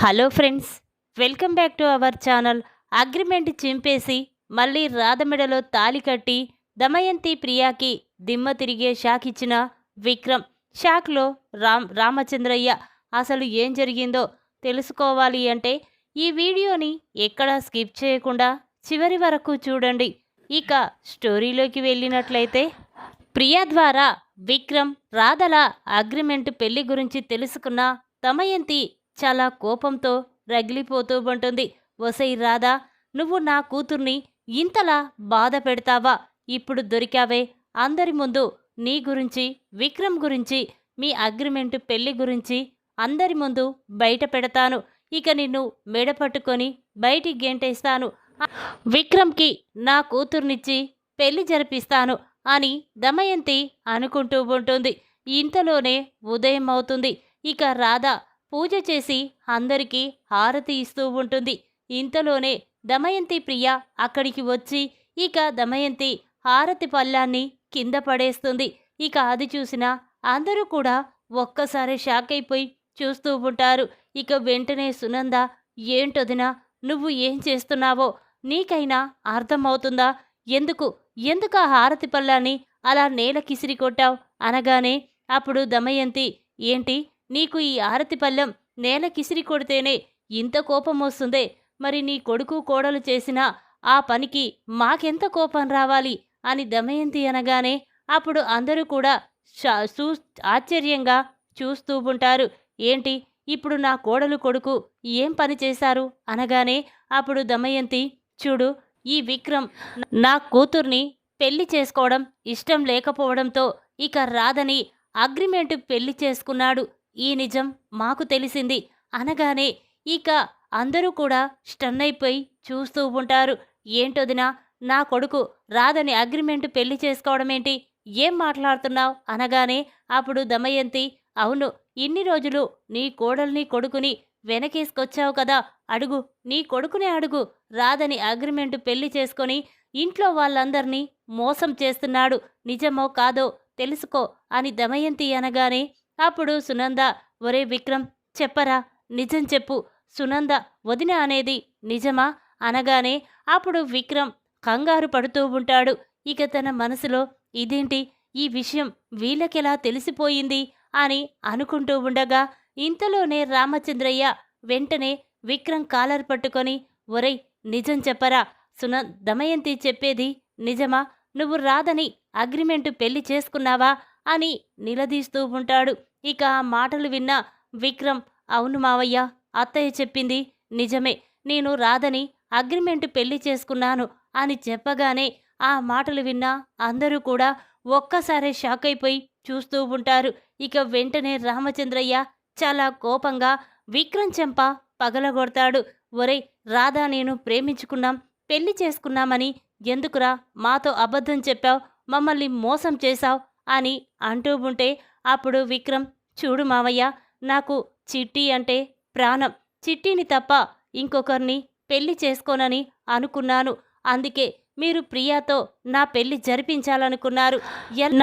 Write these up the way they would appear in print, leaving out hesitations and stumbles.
Hello friends, welcome back to our channel. Agreement చింపేసి మళ్ళీ రాధమెడలో తాలి కట్టి దమయంతి ప్రియాకి దిమ్మ తిరిగే షాక్ ఇచ్చిన విక్రమ్. షాక్లో రామచంద్రయ్య. అసలు ఏం జరిగిందో తెలుసుకోవాలి అంటే ఈ వీడియోని ఎక్కడా స్కిప్ చేయకుండా చివరి వరకు చూడండి. ఇక స్టోరీలోకి వెళ్ళినట్లయితే, ప్రియా ద్వారా విక్రమ్ రాధల అగ్రిమెంట్ పెళ్లి గురించి తెలుసుకున్న దమయంతి చాలా కోపంతో రగిలిపోతూ ఉంటుంది. ఒసై రాధా, నువ్వు నా కూతుర్ని ఇంతలా బాధ పెడతావా? ఇప్పుడు దొరికావే. అందరి ముందు నీ గురించి, విక్రమ్ గురించి, మీ అగ్రిమెంట్ పెళ్లి గురించి అందరి ముందు బయట పెడతాను. ఇక నిన్ను మెడ పట్టుకొని బయటికి గెంటేస్తాను. విక్రమ్కి నా కూతుర్నిచ్చి పెళ్లి జరిపిస్తాను అని దమయంతి అనుకుంటూ ఉంటుంది. ఇంతలోనే ఉదయం అవుతుంది. ఇక రాధ పూజ చేసి అందరికీ హారతి ఇస్తూ ఉంటుంది. ఇంతలోనే దమయంతి ప్రియ అక్కడికి వచ్చి ఇక దమయంతి హారతి పళ్ళాన్ని కింద పడేస్తుంది. ఇక అది చూసిన అందరూ కూడా ఒక్కసారి షాక్ అయిపోయి చూస్తూ ఉంటారు. ఇక వెంటనే సునంద, ఏంటొదినా, నువ్వు ఏం చేస్తున్నావో నీకైనా అర్థమవుతుందా? ఎందుకు ఆ హారతి పళ్ళాన్ని అలా నేల కిసిరి కొట్టావు అనగానే అప్పుడు దమయంతి, ఏంటి, నీకు ఈ హారతి పళ్ళెం నేల కిసిరి కొడితేనే ఇంత కోపం వస్తుందే? మరి నీ కొడుకు కోడలు చేసిన ఆ పనికి మాకెంత కోపం రావాలి అని దమయంతి అనగానే అప్పుడు అందరూ కూడా ఆశ్చర్యంగా చూస్తూ ఉంటారు. ఏంటి, ఇప్పుడు నా కోడలు కొడుకు ఏం పని చేశారు అనగానే అప్పుడు దమయంతి, చూడు, ఈ విక్రమ్ నా కూతుర్ని పెళ్లి చేసుకోవడం ఇష్టం లేకపోవడంతో ఇక రాధని అగ్రిమెంట్ పెళ్లి చేసుకున్నాడు. ఈ నిజం మాకు తెలిసింది అనగానే ఇక అందరూ కూడా స్టన్ అయిపోయి చూస్తూ ఉంటారు. ఏంటొదినా, నా కొడుకు రాధని అగ్రిమెంట్ పెళ్లి చేసుకోవడమేంటి? ఏం మాట్లాడుతున్నావు అనగానే అప్పుడు దమయంతి, అవును, ఇన్ని రోజులు నీ కోడల్ని కొడుకుని వెనకేసుకొచ్చావు కదా, అడుగు, నీ కొడుకునే అడుగు. రాధని అగ్రిమెంట్ పెళ్లి చేసుకొని ఇంట్లో వాళ్ళందరినీ మోసం చేస్తున్నాడు. నిజమో కాదో తెలుసుకో అని దమయంతి అనగానే అప్పుడు సునంద, ఒరే విక్రమ్, చెప్పరా, నిజం చెప్పు. సునంద వదిన అనేది నిజమా అనగానే అప్పుడు విక్రమ్ కంగారు పడుతూ ఉంటాడు. ఇక తన మనసులో, ఇదేంటి, ఈ విషయం వీళ్ళకెలా తెలిసిపోయింది అని అనుకుంటూ ఉండగా ఇంతలోనే రామచంద్రయ్య వెంటనే విక్రమ్ కాలర్ పట్టుకొని, ఒరై, నిజం చెప్పరా, దమయంతి చెప్పేది నిజమా? నువ్వు రాధని అగ్రిమెంటు పెళ్లి చేసుకున్నావా అని నిలదీస్తూ ఉంటాడు. ఇక ఆ మాటలు విన్న విక్రమ్, అవును మావయ్య, అత్తయ్య చెప్పింది నిజమే, నేను రాధని అగ్రిమెంటు పెళ్లి చేసుకున్నాను అని చెప్పగానే ఆ మాటలు విన్న అందరూ కూడా ఒక్కసారే షాక్ అయిపోయి చూస్తూ ఉంటారు. ఇక వెంటనే రామచంద్రయ్య చాలా కోపంగా విక్రమ్ చెంప పగలగొడతాడు. ఒరేయ్ రాధా, నేను ప్రేమించుకున్నాం, పెళ్లి చేసుకున్నామని ఎందుకురా మాతో అబద్ధం చెప్పావు, మమ్మల్ని మోసం చేశావు అని అంటూ ఉంటే అప్పుడు విక్రమ్, చూడు మావయ్య, నాకు చిట్టి అంటే ప్రాణం. చిట్టిని తప్ప ఇంకొకరిని పెళ్లి చేసుకోనని అనుకున్నాను. అందుకే మీరు ప్రియాతో నా పెళ్లి జరిపించాలనుకున్నారు.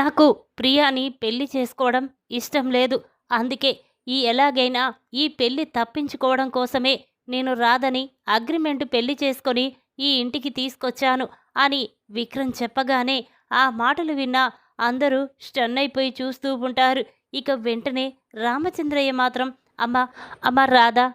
నాకు ప్రియాని పెళ్లి చేసుకోవడం ఇష్టం లేదు. అందుకే ఎలాగైనా ఈ పెళ్లి తప్పించుకోవడం కోసమే నేను రాధని అగ్రిమెంట్ పెళ్లి చేసుకొని ఈ ఇంటికి తీసుకొచ్చాను అని విక్రమ్ చెప్పగానే ఆ మాటలు విన్న అందరూ స్టన్ అయిపోయి చూస్తూ ఉంటారు. ఇక వెంటనే రామచంద్రయ్య మాత్రం, అమ్మ రాధా,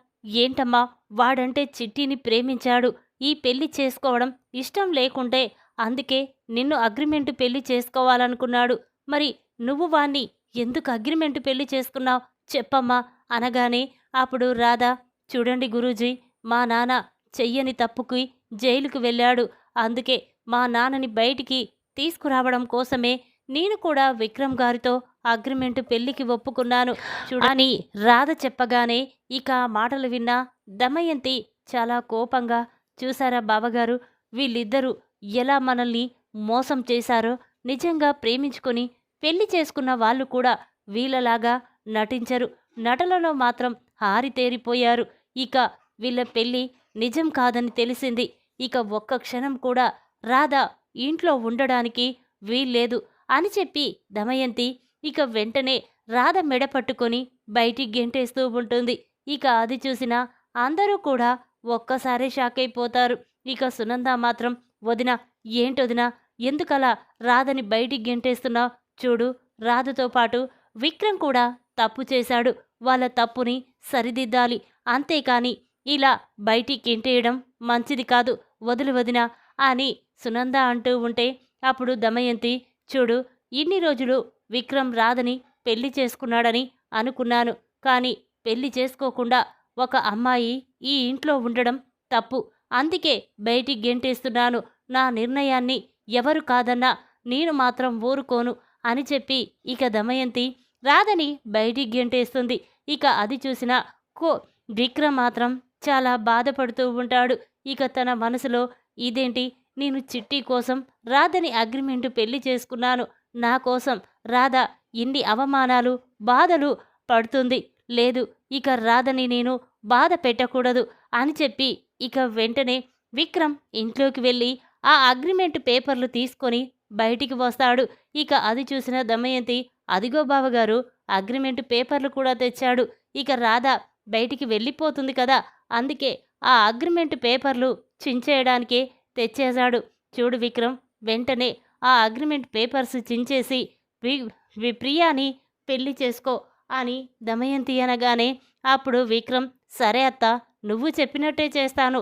ఏంటమ్మా, వాడంటే చిట్టిని ప్రేమించాడు, ఈ పెళ్లి చేసుకోవడం ఇష్టం లేకుంటే అందుకే నిన్ను అగ్రిమెంటు పెళ్లి చేసుకోవాలనుకున్నాడు. మరి నువ్వు వాణ్ణి ఎందుకు అగ్రిమెంటు పెళ్లి చేసుకున్నావు చెప్పమ్మా అనగానే అప్పుడు రాధా, చూడండి గురూజీ, మా నాన్న చెయ్యని తప్పుకి జైలుకు వెళ్ళాడు. అందుకే మా నాన్నని బయటికి తీసుకురావడం కోసమే నేను కూడా విక్రమ్ గారితో అగ్రిమెంటు పెళ్లికి ఒప్పుకున్నాను అని రాధ చెప్పగానే ఇక ఆ మాటలు విన్న దమయంతి చాలా కోపంగా, చూసారా బావగారు, వీళ్ళిద్దరూ ఎలా మనల్ని మోసం చేశారో. నిజంగా ప్రేమించుకొని పెళ్లి చేసుకున్న వాళ్ళు కూడా వీళ్ళలాగా నటించరు, నటనలో మాత్రం హారితేరిపోయారు. ఇక వీళ్ళ పెళ్లి నిజం కాదని తెలిసింది. ఇక ఒక్క క్షణం కూడా రాధ ఇంట్లో ఉండడానికి వీల్లేదు అని చెప్పి దమయంతి ఇక వెంటనే రాధ మెడ పట్టుకొని బయటికి గెంటేస్తూ ఉంటుంది. ఇక అది చూసిన అందరూ కూడా ఒక్కసారే షాక్ అయిపోతారు. ఇక సునంద మాత్రం, వదిన, ఏంటొదిన, ఎందుకలా రాధని బయటికి గెంటేస్తున్నావు? చూడు, రాధతో పాటు విక్రమ్ కూడా తప్పు చేశాడు. వాళ్ళ తప్పుని సరిదిద్దాలి. అంతేకాని ఇలా బయటికి గెంటేయడం మంచిది కాదు. వదులు వదిన అని సునంద అంటూ ఉంటే అప్పుడు దమయంతి, చూడు, ఇన్ని రోజులు విక్రమ్ రాధని పెళ్లి చేసుకున్నాడని అనుకున్నాను. కానీ పెళ్లి చేసుకోకుండా ఒక అమ్మాయి ఈ ఇంట్లో ఉండడం తప్పు. అందుకే బయటికి గెంటేస్తున్నాను. నా నిర్ణయాన్ని ఎవరు కాదన్నా నేను మాత్రం ఊరుకోను అని చెప్పి ఇక దమయంతి రాధని బయటికి గెంటేస్తుంది. ఇక అది చూసిన విక్రమ్ మాత్రం చాలా బాధపడుతూ ఉంటాడు. ఇక తన మనసులో, ఇదేంటి, నేను చిట్టి కోసం రాధని అగ్రిమెంటు పెళ్లి చేసుకున్నాను. నా కోసం రాధ ఇన్ని అవమానాలు బాధలు పడుతుంది. లేదు, ఇక రాధని నేను బాధ పెట్టకూడదు అని చెప్పి ఇక వెంటనే విక్రమ్ ఇంట్లోకి వెళ్ళి ఆ అగ్రిమెంట్ పేపర్లు తీసుకొని బయటికి వస్తాడు. ఇక అది చూసిన దమయంతి, అదిగో బావగారు, అగ్రిమెంట్ పేపర్లు కూడా తెచ్చాడు. ఇక రాధ బయటికి వెళ్ళిపోతుంది కదా, అందుకే ఆ అగ్రిమెంట్ పేపర్లు చించేయడానికే తెచ్చేశాడు. చూడు విక్రమ్, వెంటనే ఆ అగ్రిమెంట్ పేపర్స్ చించేసి ప్రియాని పెళ్లి చేసుకో అని దమయంతి అనగానే అప్పుడు విక్రమ్, సరే అత్త, నువ్వు చెప్పినట్టే చేస్తాను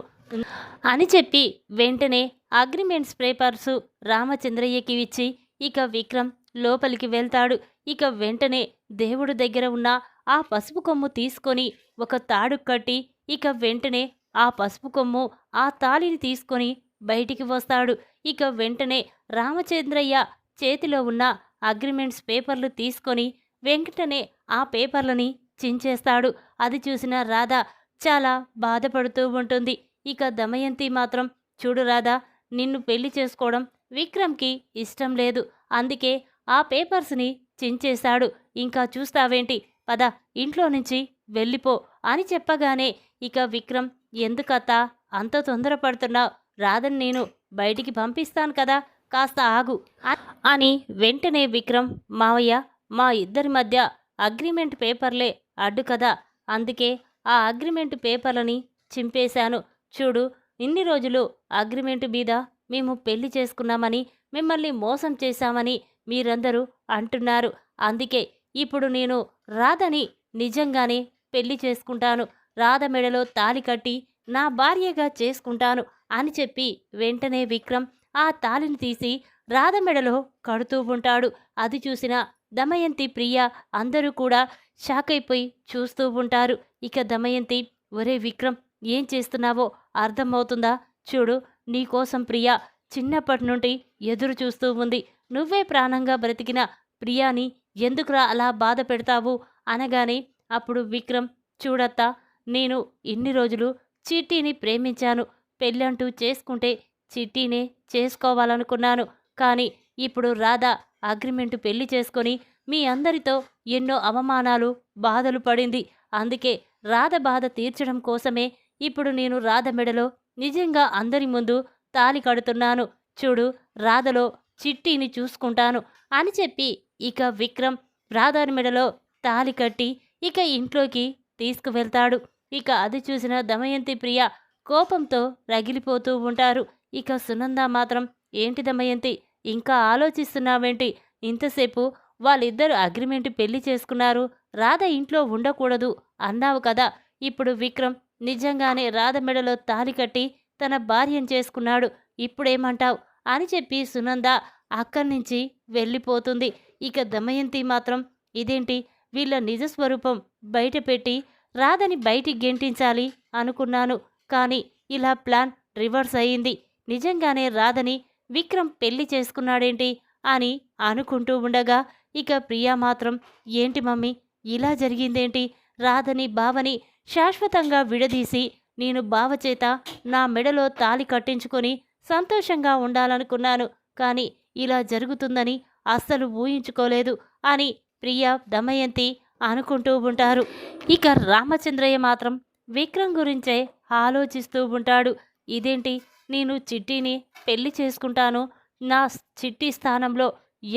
అని చెప్పి వెంటనే అగ్రిమెంట్స్ పేపర్సు రామచంద్రయ్యకి ఇచ్చి ఇక విక్రమ్ లోపలికి వెళ్తాడు. ఇక వెంటనే దేవుడు దగ్గర ఉన్న ఆ పసుపు కొమ్ము తీసుకొని ఒక తాడు కట్టి ఇక వెంటనే ఆ పసుపు కొమ్ము ఆ తాళిని తీసుకొని బయటికి వస్తాడు. ఇక వెంటనే రామచంద్రయ్య చేతిలో ఉన్న అగ్రిమెంట్స్ పేపర్లు తీసుకొని వెంటనే ఆ పేపర్లని చించేస్తాడు. అది చూసిన రాధ చాలా బాధపడుతూ ఉంటుంది. ఇక దమయంతి మాత్రం, చూడు రాధా, నిన్ను పెళ్లి చేసుకోవడం విక్రమ్కి ఇష్టం లేదు. అందుకే ఆ పేపర్స్ని చించేశాడు. ఇంకా చూస్తావేంటి, పద, ఇంట్లో నుంచి వెళ్ళిపో అని చెప్పగానే ఇక విక్రమ్, ఎందుకత్తా అంత తొందరపడుతున్నావు? రాధని నేను బయటికి పంపిస్తాను కదా, కాస్త ఆగు అని వెంటనే విక్రమ్, మావయ్య, మా ఇద్దరి మధ్య అగ్రిమెంట్ పేపర్లే అడ్డు కదా, అందుకే ఆ అగ్రిమెంట్ పేపర్లని చింపేశాను. చూడు, ఇన్ని రోజులు అగ్రిమెంట్ మీద మేము పెళ్లి చేసుకున్నామని, మిమ్మల్ని మోసం చేశామని మీరందరూ అంటున్నారు. అందుకే ఇప్పుడు నేను రాధని నిజంగానే పెళ్లి చేసుకుంటాను. రాధ మెడలో తాళి కట్టి నా భార్యగా చేసుకుంటాను అని చెప్పి వెంటనే విక్రమ్ ఆ తాళిని తీసి రాధ మెడలో కడుతూ ఉంటాడు. అది చూసిన దమయంతి, ప్రియ అందరూ కూడా షాక్ అయిపోయి చూస్తూ ఉంటారు. ఇక దమయంతి, ఒరే విక్రమ్, ఏం చేస్తున్నావో అర్థమవుతుందా? చూడు, నీకోసం ప్రియ చిన్నప్పటి నుండి ఎదురు చూస్తూ ఉంది. నువ్వే ప్రాణంగా బ్రతికిన ప్రియాని ఎందుకురా అలా బాధ పెడతావు అనగానే అప్పుడు విక్రమ్, చూడత్తా, నేను ఇన్ని రోజులు చిట్టిని ప్రేమించాను. పెళ్ళంటూ చేసుకుంటే చిట్టినే చేసుకోవాలనుకున్నాను. కానీ ఇప్పుడు రాధ అగ్రిమెంటు పెళ్లి చేసుకొని మీ అందరితో ఎన్నో అవమానాలు బాధలు పడింది. అందుకే రాధ బాధ తీర్చడం కోసమే ఇప్పుడు నేను రాధ మెడలో నిజంగా అందరి ముందు తాళి కడుతున్నాను. చూడు, రాధలో చిట్టిని చూసుకుంటాను అని చెప్పి ఇక విక్రమ్ రాధ మెడలో తాళి కట్టి ఇక ఇంట్లోకి తీసుకువెళ్తాడు. ఇక అది చూసిన దమయంతి, ప్రియ కోపంతో రగిలిపోతూ ఉంటారు. ఇక సునంద మాత్రం, ఏంటి దమయంతి, ఇంకా ఆలోచిస్తున్నావేంటి? ఇంతసేపు వాళ్ళిద్దరు అగ్రిమెంట్ పెళ్లి చేసుకున్నారు, రాధ ఇంట్లో ఉండకూడదు అన్నావు కదా. ఇప్పుడు విక్రమ్ నిజంగానే రాధ మెడలో తాళి కట్టి తన భార్యను చేసుకున్నాడు. ఇప్పుడేమంటావు అని చెప్పి సునంద అక్కడి నుంచి వెళ్ళిపోతుంది. ఇక దమయంతి మాత్రం, ఇదేంటి, వీళ్ళ నిజస్వరూపం బయట పెట్టి రాధని బయటికి గెంటించాలి అనుకున్నాను. కానీ ఇలా ప్లాన్ రివర్స్ అయ్యింది. నిజంగానే రాధని విక్రమ్ పెళ్లి చేసుకున్నాడేంటి అని అనుకుంటూ ఉండగా ఇక ప్రియా మాత్రం, ఏంటి మమ్మీ, ఇలా జరిగిందేంటి? రాధని బావని శాశ్వతంగా విడదీసి నేను బావచేత నా మెడలో తాళి కట్టించుకొని సంతోషంగా ఉండాలనుకున్నాను. కానీ ఇలా జరుగుతుందని అస్సలు ఊహించుకోలేదు అని ప్రియా, దమయంతి అనుకుంటూ ఉంటారు. ఇక రామచంద్రయ్య మాత్రం విక్రమ్ గురించే ఆలోచిస్తూ ఉంటాడు. ఇదేంటి, నేను చిట్టిని పెళ్లి చేసుకుంటాను, నా చిట్టి స్థానంలో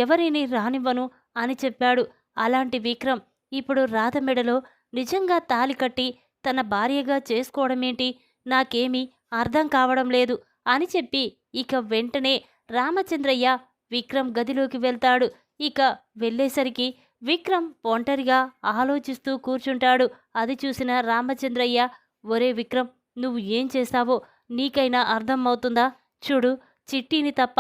ఎవరిని రానివ్వను అని చెప్పాడు. అలాంటి విక్రమ్ ఇప్పుడు రాధ మెడలో నిజంగా తాళి కట్టి తన భార్యగా చేసుకోవడమేంటి? నాకేమీ అర్థం కావడం లేదు అని చెప్పి ఇక వెంటనే రామచంద్రయ్య విక్రమ్ గదిలోకి వెళ్తాడు. ఇక వెళ్ళేసరికి విక్రమ్ ఒంటరిగా ఆలోచిస్తూ కూర్చుంటాడు. అది చూసిన రామచంద్రయ్య, ఒరే విక్రమ్, నువ్వు ఏం చేశావో నీకైనా అర్థం అవుతుందా? చూడు, చిట్టిని తప్ప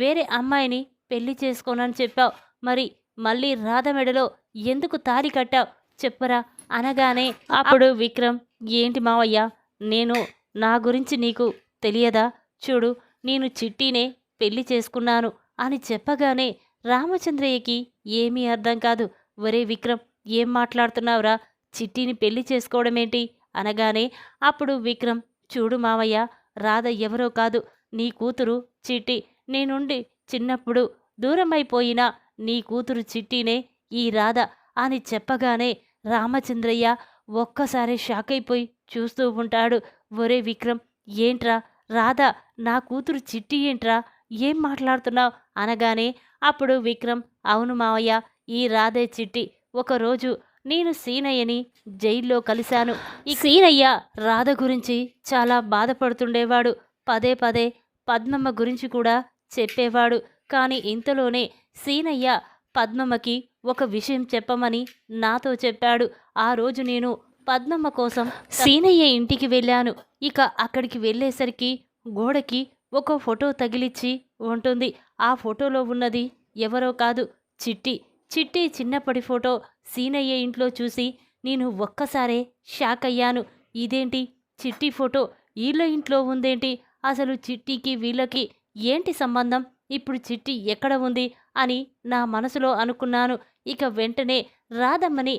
వేరే అమ్మాయిని పెళ్లి చేసుకోనని చెప్పావు. మరి మళ్ళీ రాధ మెడలో ఎందుకు తాళి కట్టావు చెప్పరా అనగానే అప్పుడు విక్రమ్, ఏంటి మావయ్య, నేను నా గురించి నీకు తెలియదా? చూడు, నేను చిట్టినే పెళ్లి చేసుకున్నాను అని చెప్పగానే రామచంద్రయ్యకి ఏమీ అర్థం కాదు. ఒరే విక్రమ్, ఏం మాట్లాడుతున్నావురా? చిట్టిని పెళ్లి చేసుకోవడమేంటి అనగానే అప్పుడు విక్రమ్, చూడు మావయ్య, రాధ ఎవరో కాదు, నీ కూతురు చిట్టి. నేనుండి చిన్నప్పుడు దూరమైపోయిన నీ కూతురు చిట్టినే ఈ రాధ అని చెప్పగానే రామచంద్రయ్య ఒక్కసారి షాక్ అయిపోయి చూస్తూ ఉంటాడు. ఒరే విక్రమ్, ఏంట్రా, రాధ నా కూతురు చిట్టి ఏంట్రా, ఏం మాట్లాడుతున్నావు అనగానే అప్పుడు విక్రమ్, అవును మావయ్య, ఈ రాధే చిట్టి. ఒకరోజు నేను సీనయ్యని జైల్లో కలిశాను. ఈ సీనయ్య రాధ గురించి చాలా బాధపడుతుండేవాడు. పదే పదే పద్మమ్మ గురించి కూడా చెప్పేవాడు. కానీ ఇంతలోనే సీనయ్య పద్మమ్మకి ఒక విషయం చెప్పమని నాతో చెప్పాడు. ఆ రోజు నేను పద్మమ్మ కోసం సీనయ్య ఇంటికి వెళ్ళాను. ఇక అక్కడికి వెళ్ళేసరికి గోడకి ఒక ఫోటో తగిలిచ్చి ఉంటుంది. ఆ ఫోటోలో ఉన్నది ఎవరో కాదు, చిట్టి. చిట్టి చిన్నప్పటి ఫోటో సీనయ్య ఇంట్లో చూసి నేను ఒక్కసారే షాక్ అయ్యాను. ఇదేంటి, చిట్టి ఫోటో వీళ్ళ ఇంట్లో ఉందేంటి? అసలు చిట్టికి వీళ్ళకి ఏంటి సంబంధం? ఇప్పుడు చిట్టి ఎక్కడ ఉంది అని నా మనసులో అనుకున్నాను. ఇక వెంటనే రాధమ్మని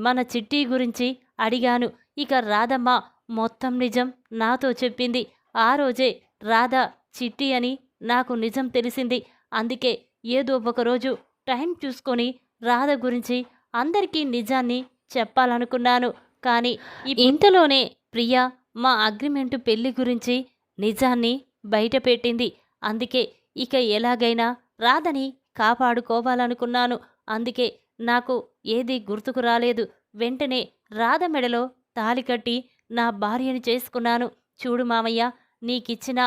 మన చిట్టి గురించి అడిగాను. ఇక రాధమ్మ మొత్తం నిజం నాతో చెప్పింది. ఆ రోజే రాధ చిట్టి అని నాకు నిజం తెలిసింది. అందుకే ఏదో ఒకరోజు టైం చూసుకొని రాధ గురించి అందరికీ నిజాన్ని చెప్పాలనుకున్నాను. కానీ ఇంతలోనే ప్రియా మా అగ్రిమెంటు పెళ్లి గురించి నిజాన్ని బయటపెట్టింది. అందుకే ఇక ఎలాగైనా రాధని కాపాడుకోవాలనుకున్నాను. అందుకే నాకు ఏదీ గుర్తుకు రాలేదు. వెంటనే రాధ మెడలో తాళి కట్టి నా భార్యని చేసుకున్నాను. చూడు మామయ్య, నీకిచ్చిన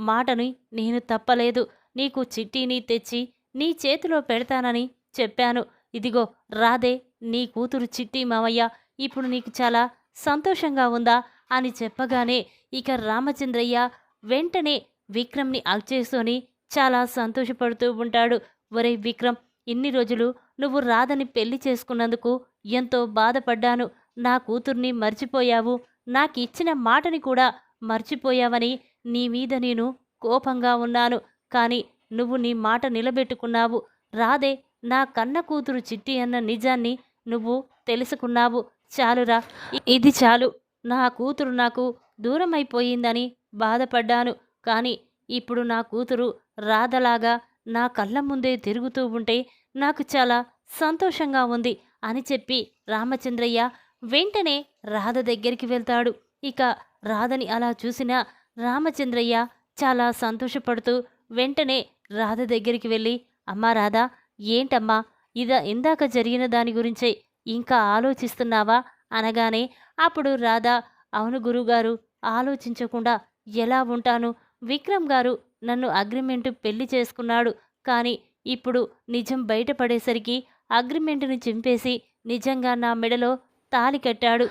మాటని నేను తప్పలేదు. నీకు చిట్టిని తెచ్చి నీ చేతిలో పెడతానని చెప్పాను. ఇదిగో రాధే నీ కూతురు చిట్టి మామయ్య. ఇప్పుడు నీకు చాలా సంతోషంగా ఉందా అని చెప్పగానే ఇక రామచంద్రయ్య వెంటనే విక్రమ్ని హగ్ చేసుకొని చాలా సంతోషపడుతూ ఉంటాడు. ఒరే విక్రమ్, ఇన్ని రోజులు నువ్వు రాధని పెళ్లి చేసుకున్నందుకు ఎంతో బాధపడ్డాను. నా కూతుర్ని మర్చిపోయావు, నాకిచ్చిన మాటని కూడా మర్చిపోయావని నీ మీద నేను కోపంగా ఉన్నాను. కానీ నువ్వు నీ మాట నిలబెట్టుకున్నావు. రాధే నా కన్న కూతురు చిట్టి అన్న నిజాన్ని నువ్వు తెలుసుకున్నావు. చాలురా, ఇది చాలు. నా కూతురు నాకు దూరమైపోయిందని బాధపడ్డాను. కానీ ఇప్పుడు నా కూతురు రాధలాగా నా కళ్ళ ముందే తిరుగుతూ ఉంటే నాకు చాలా సంతోషంగా ఉంది అని చెప్పి రామచంద్రయ్య వెంటనే రాధ దగ్గరికి వెళ్తాడు. ఇక రాధని అలా చూసిన రామచంద్రయ్య చాలా సంతోషపడుతూ వెంటనే రాధ దగ్గరికి వెళ్ళి, అమ్మా రాధ, ఏంటమ్మా ఇందాక జరిగిన దాని గురించే ఇంకా ఆలోచిస్తున్నావా అనగానే అప్పుడు రాధ, అవును గురుగారు, ఆలోచించకుండా ఎలా ఉంటాను? విక్రమ్ గారు నన్ను అగ్రిమెంటు పెళ్లి చేసుకున్నాడు. కానీ ఇప్పుడు నిజం బయటపడేసరికి అగ్రిమెంటుని చింపేసి నిజంగా నా మెడలో తాళి కట్టాడు.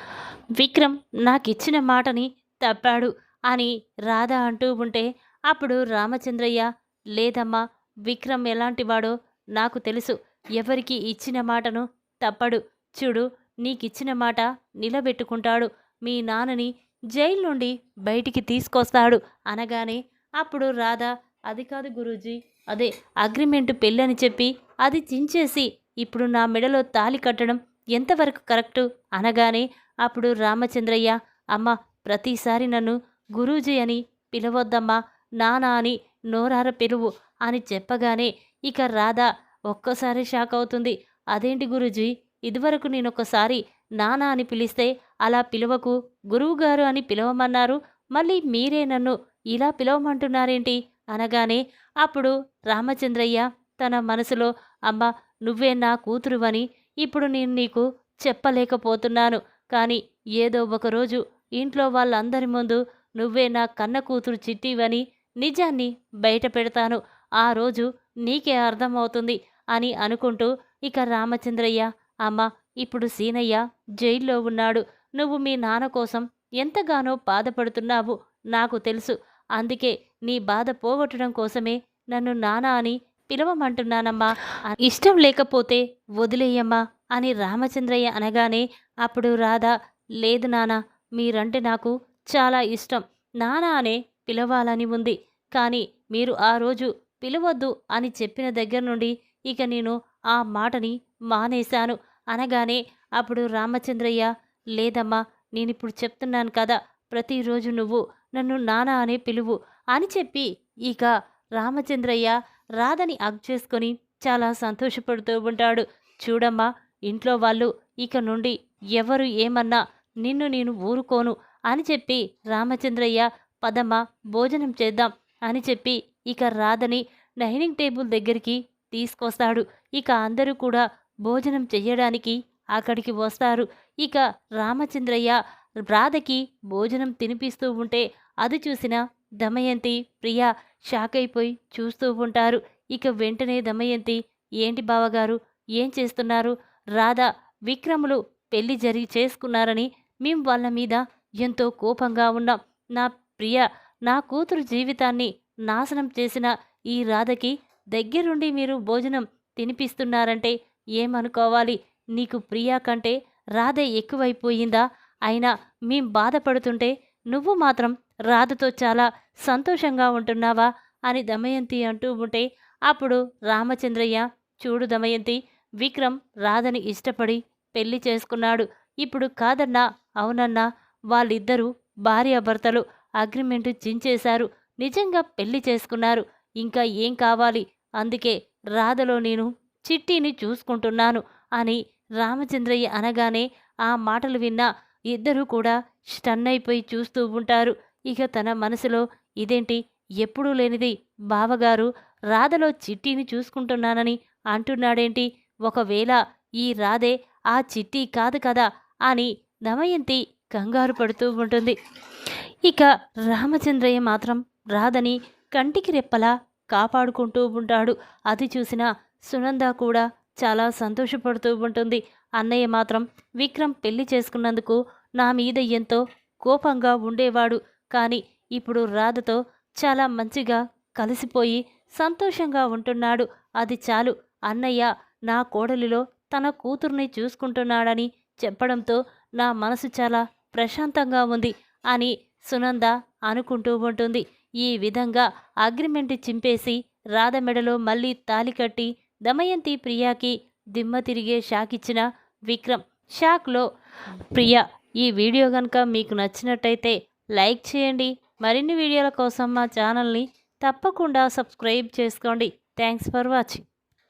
విక్రమ్ నాకిచ్చిన మాటని తప్పాడు అని రాధ అంటూ ఉంటే అప్పుడు రామచంద్రయ్య, లేదమ్మా, విక్రమ్ ఎలాంటివాడో నాకు తెలుసు. ఎవరికి ఇచ్చిన మాటను తప్పడు. చూడు, నీకిచ్చిన మాట నిలబెట్టుకుంటాడు. మీ నాన్నని జైలు నుండి బయటికి తీసుకొస్తాడు అనగానే అప్పుడు రాధ, అది కాదు గురూజీ, అదే అగ్రిమెంటు పెళ్ళని చెప్పి అది చించేసి ఇప్పుడు నా మెడలో తాళి కట్టడం ఎంతవరకు కరెక్టు అనగానే అప్పుడు రామచంద్రయ్య, అమ్మ, ప్రతిసారి నన్ను గురూజీ అని పిలవద్దమ్మా, నానా అని నోరార పిలువు అని చెప్పగానే ఇక రాధ ఒక్కసారి షాక్ అవుతుంది. అదేంటి గురూజీ, ఇదివరకు నేనొకసారి నానా అని పిలిస్తే అలా పిలవకు, గురువుగారు అని పిలవమన్నారు, మళ్ళీ మీరే నన్ను ఇలా పిలవమంటున్నారేంటి అనగానే అప్పుడు రామచంద్రయ్య తన మనసులో, అమ్మ, నువ్వే నా కూతురువని ఇప్పుడు నేను నీకు చెప్పలేకపోతున్నాను. కానీ ఏదో ఒకరోజు ఇంట్లో వాళ్ళందరి ముందు నువ్వే నా కన్న కూతురు చిట్టివని నిజాన్ని బయట పెడతాను. ఆ రోజు నీకే అర్థమవుతుంది అని అనుకుంటూ ఇక రామచంద్రయ్య, అమ్మ, ఇప్పుడు సీనయ్య జైల్లో ఉన్నాడు. నువ్వు మీ నాన్న కోసం ఎంతగానో బాధపడుతున్నావు నాకు తెలుసు. అందుకే నీ బాధ పోగొట్టడం కోసమే నన్ను నాన్న అని పిలవమంటున్నానమ్మా. ఇష్టం లేకపోతే వదిలేయమ్మా అని రామచంద్రయ్య అనగానే అప్పుడు రాధ, లేదు నాన్న, మీరంటే నాకు చాలా ఇష్టం. నాన్న అనే పిలవాలని ఉంది. కానీ మీరు ఆ రోజు పిలవద్దు అని చెప్పిన దగ్గర నుండి ఇక నేను ఆ మాటని మానేశాను అనగానే అప్పుడు రామచంద్రయ్య, లేదమ్మా, నేనిప్పుడు చెప్తున్నాను కదా, ప్రతిరోజు నువ్వు నన్ను నాన్న అనే పిలువు అని చెప్పి ఇక రామచంద్రయ్య రాధని హగ్ చేసుకొని చాలా సంతోషపడుతూ ఉంటాడు. చూడమ్మా, ఇంట్లో వాళ్ళు ఇక నుండి ఎవరు ఏమన్నా నిన్ను నేను ఊరుకోను అని చెప్పి రామచంద్రయ్య, పదమ్మా భోజనం చేద్దాం అని చెప్పి ఇక రాధని డైనింగ్ టేబుల్ దగ్గరికి తీసుకొస్తాడు. ఇక అందరూ కూడా భోజనం చెయ్యడానికి అక్కడికి వస్తారు. ఇక రామచంద్రయ్య రాధకి భోజనం తినిపిస్తూ ఉంటే అది చూసిన దమయంతి, ప్రియ షాక్ అయిపోయి చూస్తూ ఉంటారు. ఇక వెంటనే దమయంతి, ఏంటి బావగారు, ఏం చేస్తున్నారు? రాధ, విక్రములు పెళ్లి చేసుకున్నారని మేం వాళ్ళ మీద ఎంతో కోపంగా ఉన్నాం. నా ప్రియ, నా కూతురు జీవితాన్ని నాశనం చేసిన ఈ రాధకి దగ్గరుండి మీరు భోజనం తినిపిస్తున్నారంటే ఏమనుకోవాలి? నీకు ప్రియా కంటే రాధే ఎక్కువైపోయిందా? అయినా మేం బాధపడుతుంటే నువ్వు మాత్రం రాధతో చాలా సంతోషంగా ఉంటున్నావా అని దమయంతి అంటూ ఉంటే అప్పుడు రామచంద్రయ్య, చూడు దమయంతి, విక్రమ్ రాధని ఇష్టపడి పెళ్లి చేసుకున్నాడు. ఇప్పుడు కాదన్నా అవునన్నా, వాళ్ళిద్దరూ భార్యాభర్తలు అగ్రిమెంటు చించేశారు. నిజంగా పెళ్లి చేసుకున్నారు. ఇంకా ఏం కావాలి? అందుకే రాధలో నేను చిట్టిని చూసుకుంటున్నాను అని రామచంద్రయ్య అనగానే ఆ మాటలు విన్న ఇద్దరూ కూడా స్టన్ అయిపోయి చూస్తూ ఉంటారు. ఇక తన మనసులో, ఇదేంటి, ఎప్పుడూ లేనిది బావగారు రాధలో చిట్టిని చూసుకుంటున్నానని అంటున్నాడేంటి? ఒకవేళ ఈ రాధే ఆ చిట్టి కాదు కదా అని దమయంతి కంగారు పడుతూ ఉంటుంది. ఇక రామచంద్రయ్య మాత్రం రాధని కంటికి రెప్పలా కాపాడుకుంటూ ఉంటాడు. అది చూసిన సునంద కూడా చాలా సంతోషపడుతూ ఉంటుంది. అన్నయ్య మాత్రం విక్రమ్ పెళ్లి చేసుకున్నందుకు నా మీద ఎంతో కోపంగా ఉండేవాడు. కానీ ఇప్పుడు రాధతో చాలా మంచిగా కలిసిపోయి సంతోషంగా ఉంటున్నాడు. అది చాలు. అన్నయ్య నా కోడలిలో తన కూతుర్ని చూసుకుంటున్నాడని చెప్పడంతో నా మనసు చాలా ప్రశాంతంగా ఉంది అని సునంద అనుకుంటూ ఉంటుంది. ఈ విధంగా అగ్రిమెంట్ చింపేసి రాధ మెడలో మళ్ళీ తాలి కట్టి దమయంతి ప్రియాకి దిమ్మ తిరిగే షాక్ ఇచ్చిన విక్రమ్. షాక్లో ప్రియ. ఈ వీడియో కనుక మీకు నచ్చినట్టయితే లైక్ చేయండి. మరిన్ని వీడియోల కోసం మా ఛానల్ని తప్పకుండా సబ్స్క్రైబ్ చేసుకోండి. Thanks for watching.